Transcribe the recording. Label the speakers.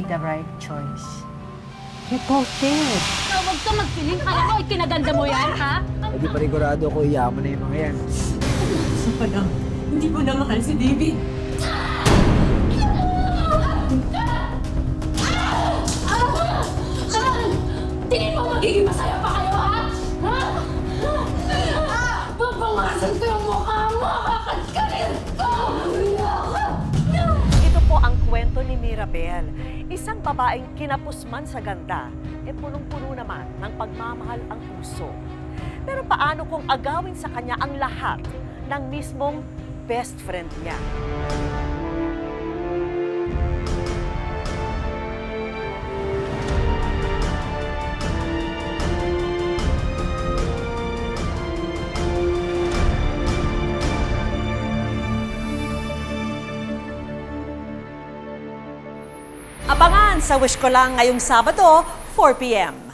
Speaker 1: made the right choice. You both did.
Speaker 2: Huwag ka magpiling. Kala ko, ikinaganda mo yan, ha?
Speaker 3: Hindi panigurado ko, iyaman na yung mga yan.
Speaker 4: Sa pa lang, hindi mo na mahal si David.
Speaker 2: Tingin mo magiging masaya pa kayo, ha? Babangasan ko yung mukha mo! Kakatkarin ko!
Speaker 5: Ito po ang kwento ni Mirabel, isang babaeng kinapusman sa ganda, punong-puno naman ng pagmamahal ang puso. Pero paano kung agawin sa kanya ang lahat ng mismong best friend niya? Abangan sa Wish Ko Lang ngayong Sabado, 4 p.m.